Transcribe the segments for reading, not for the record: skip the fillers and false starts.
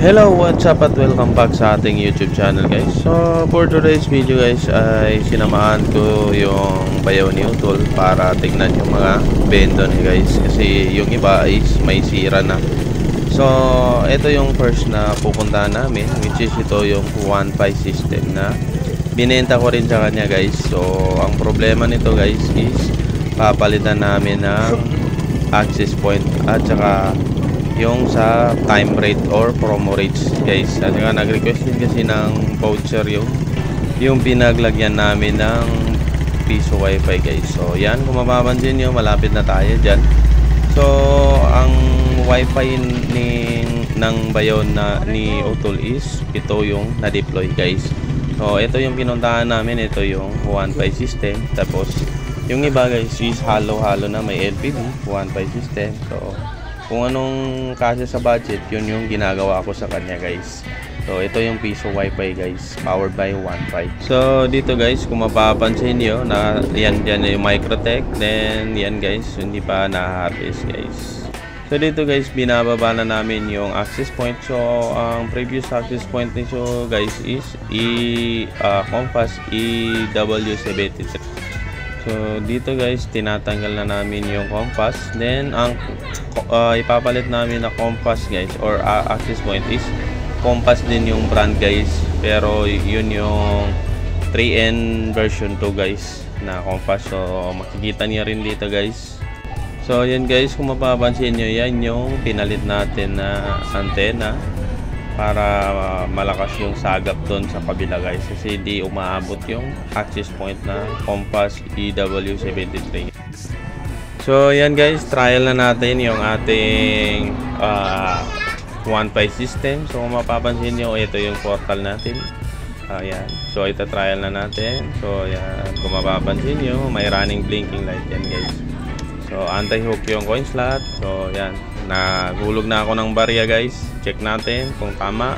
Hello, what's up at welcome back sa ating YouTube channel guys. So for today's video guys ay sinamahan ko yung bayaw ni Utol para tignan yung mga bendo niya guys, kasi yung iba is may sira na. So ito yung first na pupuntahan namin, which is ito yung 1.5 system na binenta ko rin sa kanya guys. So ang problema nito guys is papalitan namin ng access point at saka yung sa time rate or promo rates guys. At saka nag-request din kasi ng voucher yung pinaglagyan namin ng piso wifi guys. So yan, kung mapapansin nyo, malapit na tayo dyan. So ang wifi ng bayaw na ni Utol is ito yung na-deploy guys. So ito yung pinuntahan namin, ito yung 1.5 system. Tapos yung iba guys is halo-halo na, may LPB 1.5 system. So kung anong kasya sa budget, yun yung ginagawa ko sa kanya guys. So ito yung piso wifi guys, powered by 1.5. So dito guys, kung mapapansin nyo na yan yung Microtech. Then yan guys, hindi pa na-harvest guys. So dito guys, binababa na namin yung access point. So ang previous access point nito guys is Compass EW73. So dito guys, tinatanggal na namin yung Compass. Then ang ipapalit namin na Compass guys or access point is Compass din yung brand guys, pero yun yung 3N version 2 guys na Compass. So makikita niya rin dito guys. So yan guys, kung mapapansin nyo, yan yung pinalit natin na antena para malakas yung sagap doon sa kabila guys, kasi hindi umaabot yung access point na Compass EW73. So yan guys, trial na natin yung ating 1.5 system. So kung mapapansin nyo, ito yung portal natin. Ayan. So ito trial na natin. So yan, kung mapapansin nyo, may running blinking light yan guys. So anti-hook yung coin slot. So yan, nagulog na ako ng barya guys. Check natin kung tama.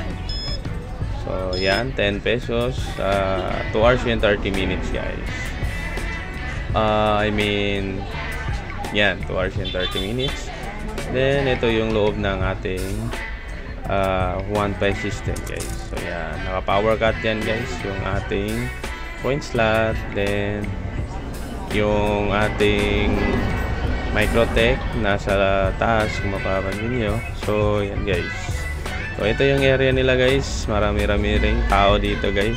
So yan, 10 pesos, 2 hours and 30 minutes guys. Yan, 2 hours and 30 minutes. Then ito yung loob ng ating 1.5 system guys. So yan, naka power cut yan guys, yung ating coin slot. Then yung ating Microtech nasa taas, kung mapapansin nyo. So yan guys, so ito yung area nila guys, marami-rami ring tao dito guys.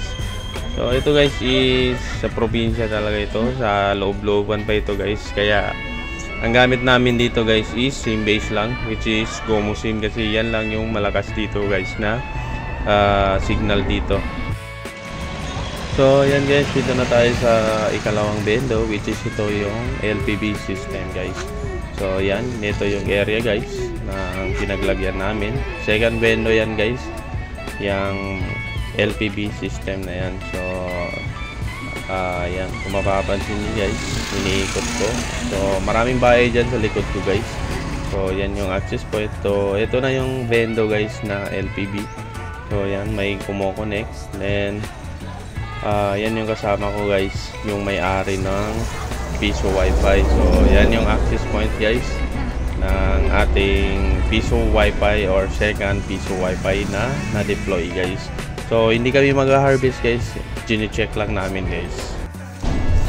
So ito guys is sa probinsya talaga ito, sa loob-looban pa ito guys. Kaya ang gamit namin dito guys is SIM base lang, which is Gomo SIM, kasi yan lang yung malakas dito guys na signal dito. So yan guys, dito na tayo sa ikalawang bendo, which is ito yung LPB system guys. So yan, ito yung area guys na pinaglagyan namin. Second bendo yan guys, yung LPB system na yan. So yan, kung mapapansin nyo guys, iniikot ko. So maraming bahay dyan sa likod ko guys. So yan yung access point. So ito na yung bendo guys na LPB. So yan, may kumo-connect. Then yan yung kasama ko guys, yung may-ari ng piso wifi. So yan yung access point guys ng ating piso wifi or second piso wifi na na-deploy guys. So hindi kami mag-harvest guys, gine-check lang namin guys.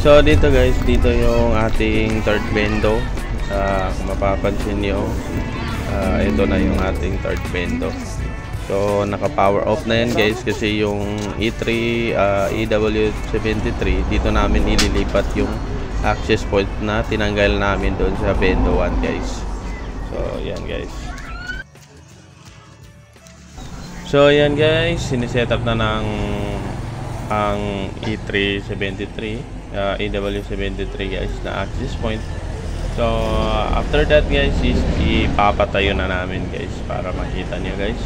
So dito guys, dito yung ating third bendo. Kung mapapansin nyo, ito na yung ating third bendo. So naka power off na yan guys, kasi yung E3 EW73 dito namin ililipat yung access point na tinanggal namin doon sa bendo 1 guys. So yan guys. So yan guys, siniset up na ng ang E373 EW73 guys na access point. So after that guys is ipapatayo na namin guys para makita nyo guys.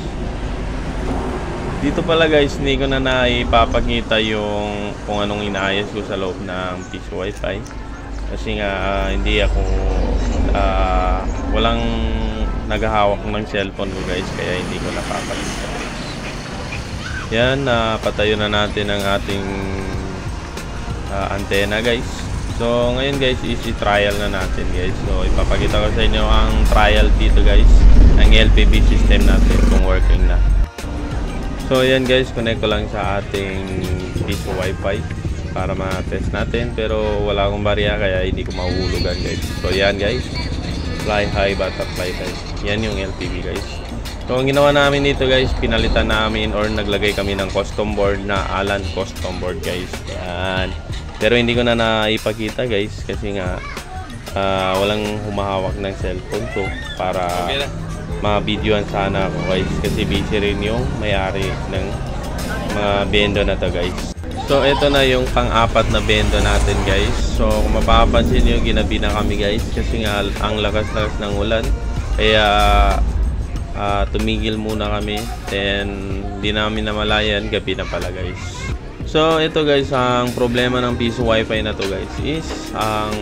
Dito pala guys, hindi ko na naipapakita yung kung anong inaayos ko sa loob ng piso wifi, kasi nga hindi ako walang naghahawak ng cellphone ko guys, kaya hindi ko napapakita. Yan, patayo na natin ang ating antena guys. So ngayon guys, easy trial na natin guys. So ipapakita ko sa inyo ang trial dito guys, ang LPB system natin kung working na. So yan guys, connect ko lang sa ating piso wifi para ma-test natin, pero wala akong barya kaya hindi ko mahuhulugan guys. So yan guys, fly high butterfly guys, yan yung LTV guys. So ang ginawa namin dito guys, pinalitan namin or naglagay kami ng custom board na Alan custom board guys. Yan, pero hindi ko na naipakita guys kasi nga walang humahawak ng cellphone ko para ma-videoan sana ako guys, kasi busy rin yung may-ari ng mga bendo na to guys. So ito na yung pang-apat na bendo natin guys. So kung mapapansin nyo, ginabi na kami guys kasi nga ang lakas-lakas ng ulan, kaya tumigil muna kami, then di namin namalayan, gabi na pala guys. So ito guys, ang problema ng piso wifi na to guys is ang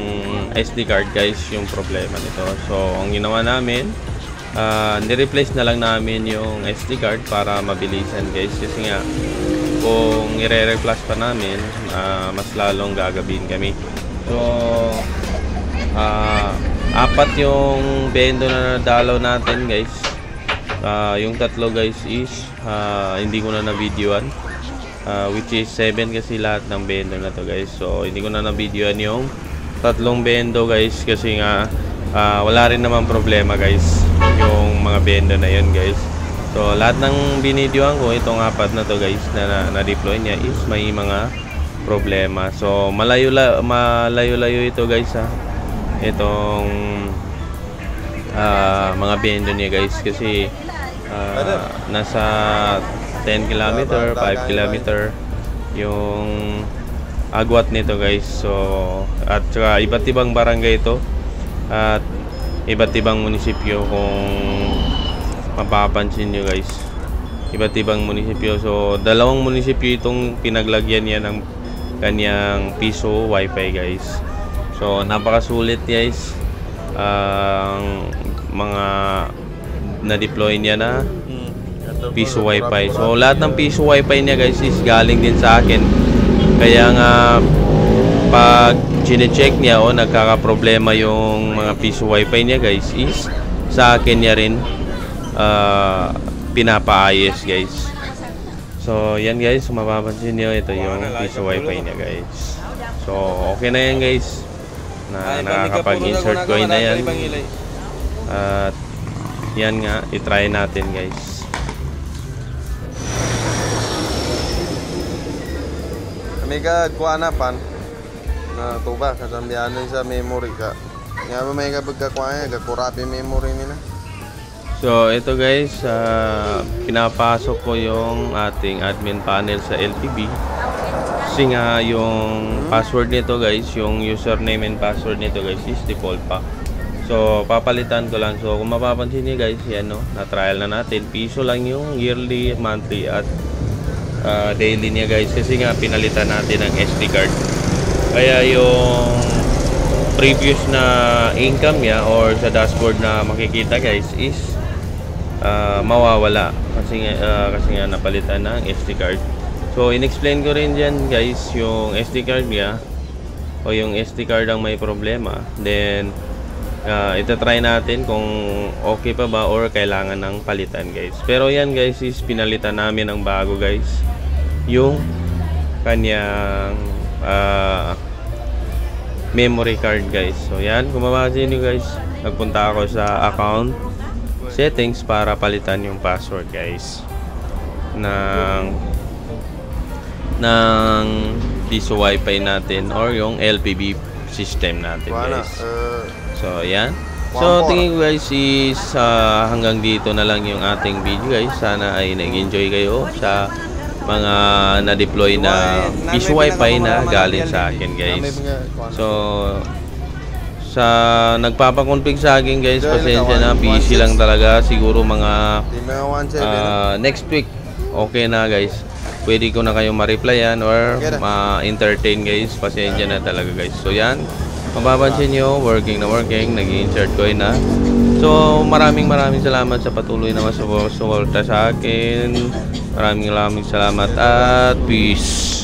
SD card guys, yung problema nito. So ang ginawa namin, ni-replace na lang namin yung SD card para mabilisan guys, kasi nga kung i-re-replace pa namin, mas lalong gagabin kami. So apat yung bendo na nadalaw natin guys. Yung tatlo guys is hindi ko na na-videoan, which is 7 kasi lahat ng bendo na to guys. So hindi ko na na-videoan yung tatlong bendo guys kasi nga wala rin naman problema guys yung mga bendo na yun guys. So lahat ng binidyoan ko, itong apat na to guys na na-deploy niya is may mga problema. So malayo-layo ito guys itong mga bendo niya guys, kasi nasa 10 km, 5 km yung agwat nito guys. So at saka iba't ibang barangay ito at iba't ibang munisipyo, kung mapapansin nyo guys, iba't ibang munisipyo. So dalawang munisipyo itong pinaglagyan niya ng kanyang piso wifi guys. So napakasulit guys ang mga na-deploy niya na piso wifi. So lahat ng piso wifi niya guys is galing din sa akin, kaya nga pag chine-check niya o nagkaka-problema yung mga piso wifi niya guys, is sa akin niya rin pinapaayos guys. So yan guys, mapapansin niyo, ito yung piso wifi niya guys. So okay na yan guys, na nakakapag-insert coin na yan. At yan nga, itry natin guys. Kami ka kuha na pan na tuba kasambihan sa memory ka. Nga ba may kabagkakuha nga kakurapi memory nila. So ito guys, pinapasok ko yung ating admin panel sa LTV, kasi nga yung password nito guys, yung username and password nito guys is default pa. So papalitan ko lang. So kung mapapansin niyo guys, yan no, na-trial na natin. Piso lang yung yearly, monthly at daily niya guys, kasi nga pinalitan natin ang SD card. Kaya yung previous na income niya or sa dashboard na makikita guys is mawawala kasi nga napalitan ng SD card. So in-explain ko rin dyan guys, yung SD card niya o yung SD card ang may problema, then itatry natin kung okay pa ba or kailangan ng palitan guys. Pero yan guys is pinalitan namin ng bago guys, yung kanyang memory card guys. So yan, kung mapapansin nyo guys, nagpunta ako sa account settings para palitan yung password guys ng piso wifi natin or yung LPB system natin guys. So yan. So tingin ko guys is hanggang dito na lang yung ating video guys. Sana ay nag-enjoy kayo sa mga na-deploy na piso wifi na galing sa akin guys. So sa nagpapakonfig sa akin guys, pasensya na, busy lang talaga. Siguro mga next week okay na guys, pwede ko na kayong ma-replyan or ma-entertain guys. Pasensya na talaga guys. So yan, mapapansin nyo, working na working, nag-insert coin na. So maraming salamat sa patuloy na masuporta sa akin. Maraming salamat at peace.